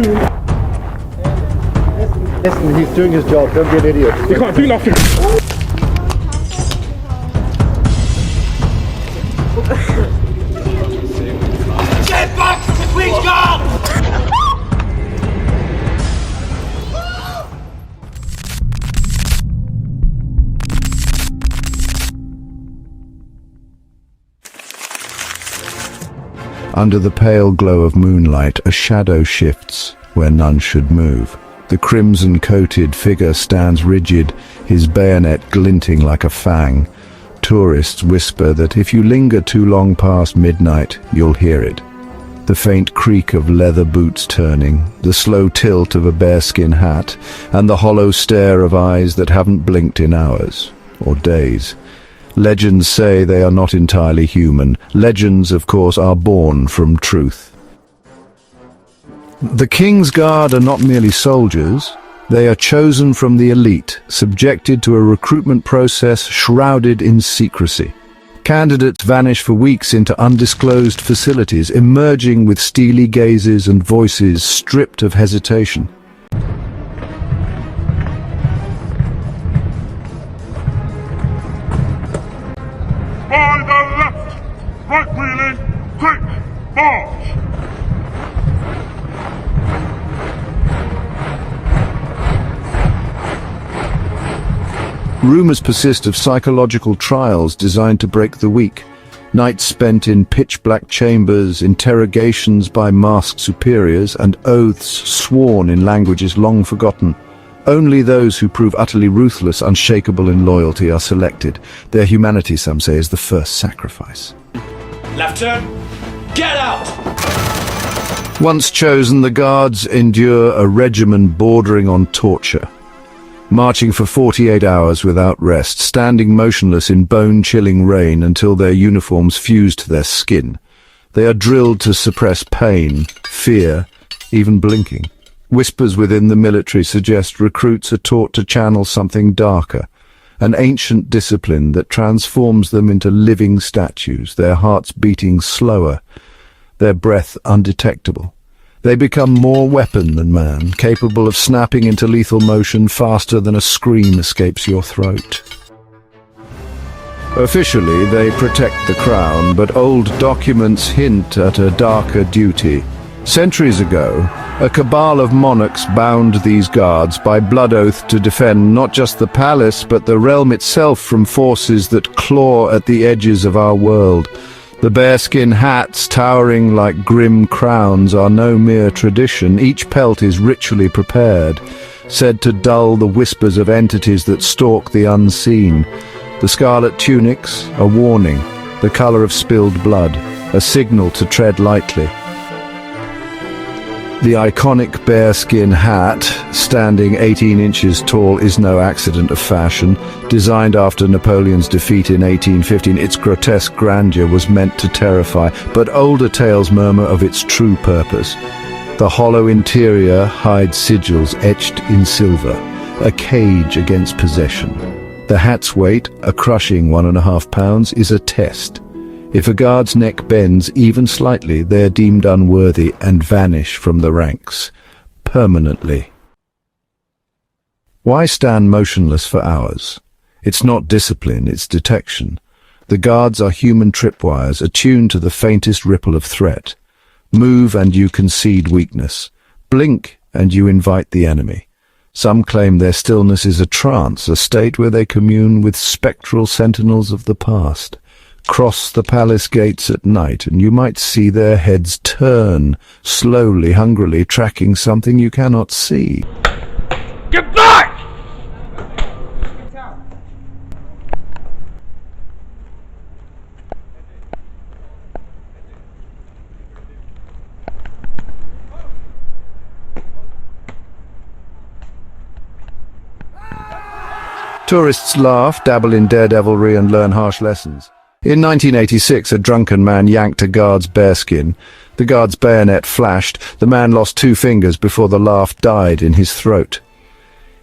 do. Listen, he's doing his job. Don't be an idiot. He can't do nothing. Get back to the police car! Under the pale glow of moonlight, a shadow shifts where none should move. The crimson-coated figure stands rigid, his bayonet glinting like a fang. Tourists whisper that if you linger too long past midnight, you'll hear it. The faint creak of leather boots turning, the slow tilt of a bearskin hat, and the hollow stare of eyes that haven't blinked in hours or days. Legends say they are not entirely human. Legends, of course, are born from truth. The King's Guard are not merely soldiers. They are chosen from the elite, subjected to a recruitment process shrouded in secrecy. Candidates vanish for weeks into undisclosed facilities, emerging with steely gazes and voices stripped of hesitation. By the left, right wheeling, quick, march. Rumors persist of psychological trials designed to break the weak. Nights spent in pitch-black chambers, interrogations by masked superiors, and oaths sworn in languages long forgotten. Only those who prove utterly ruthless, unshakable in loyalty are selected. Their humanity, some say, is the first sacrifice. Left turn, get out! Once chosen, the guards endure a regimen bordering on torture. Marching for 48 hours without rest, standing motionless in bone-chilling rain until their uniforms fuse to their skin. They are drilled to suppress pain, fear, even blinking. Whispers within the military suggest recruits are taught to channel something darker, an ancient discipline that transforms them into living statues, their hearts beating slower, their breath undetectable. They become more weapon than man, capable of snapping into lethal motion faster than a scream escapes your throat. Officially, they protect the crown, but old documents hint at a darker duty. Centuries ago, a cabal of monarchs bound these guards by blood oath to defend not just the palace, but the realm itself from forces that claw at the edges of our world. The bearskin hats, towering like grim crowns, are no mere tradition. Each pelt is ritually prepared, said to dull the whispers of entities that stalk the unseen. The scarlet tunics, a warning, the color of spilled blood, a signal to tread lightly. The iconic bearskin hat, standing 18 inches tall, is no accident of fashion. Designed after Napoleon's defeat in 1815, its grotesque grandeur was meant to terrify, but older tales murmur of its true purpose. The hollow interior hides sigils etched in silver, a cage against possession. The hat's weight, a crushing 1.5 pounds, is a test. If a guard's neck bends even slightly, they are deemed unworthy and vanish from the ranks, permanently. Why stand motionless for hours? It's not discipline, it's detection. The guards are human tripwires, attuned to the faintest ripple of threat. Move and you concede weakness. Blink and you invite the enemy. Some claim their stillness is a trance, a state where they commune with spectral sentinels of the past. Cross the palace gates at night, and you might see their heads turn, slowly, hungrily, tracking something you cannot see. Get back! Tourists laugh, dabble in daredevilry, and learn harsh lessons. In 1986, a drunken man yanked a guard's bearskin. The guard's bayonet flashed. The man lost 2 fingers before the laugh died in his throat.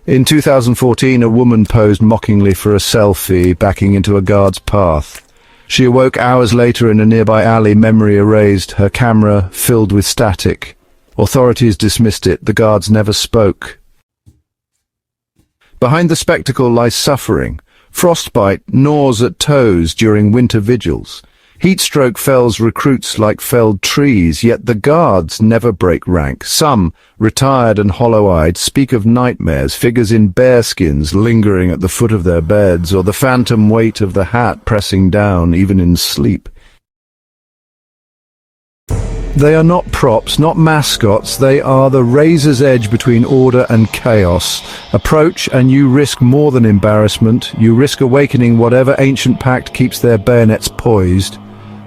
In 2014, a woman posed mockingly for a selfie, backing into a guard's path. She awoke hours later in a nearby alley, memory erased, her camera filled with static. Authorities dismissed it. The guards never spoke. Behind the spectacle lies suffering. Frostbite gnaws at toes during winter vigils. Heatstroke fells recruits like felled trees, yet the guards never break rank. Some, retired and hollow-eyed, speak of nightmares, figures in bearskins lingering at the foot of their beds, or the phantom weight of the hat pressing down even in sleep. They are not props, not mascots, they are the razor's edge between order and chaos. Approach and you risk more than embarrassment. You risk awakening whatever ancient pact keeps their bayonets poised.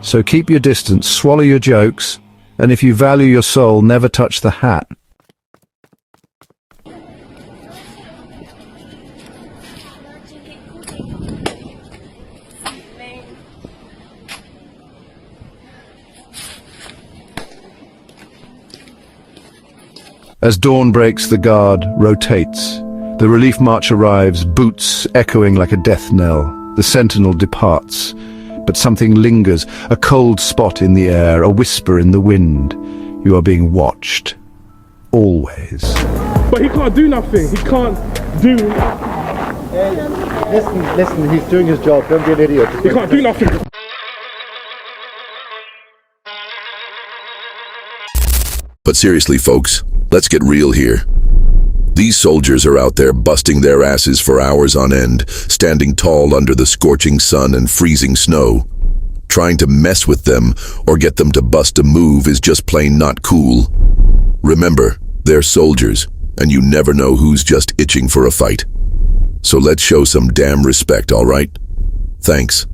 So keep your distance, swallow your jokes, and if you value your soul, never touch the hat. As dawn breaks, the guard rotates. The relief march arrives, boots echoing like a death knell. The sentinel departs. But something lingers, a cold spot in the air, a whisper in the wind. You are being watched. Always. But he can't do nothing. He can't do... Hey, listen, he's doing his job. Don't be an idiot. He can't do nothing. But seriously, folks, let's get real here. These soldiers are out there busting their asses for hours on end, standing tall under the scorching sun and freezing snow. Trying to mess with them or get them to bust a move is just plain not cool. Remember, they're soldiers, and you never know who's just itching for a fight. So let's show some damn respect, all right? Thanks.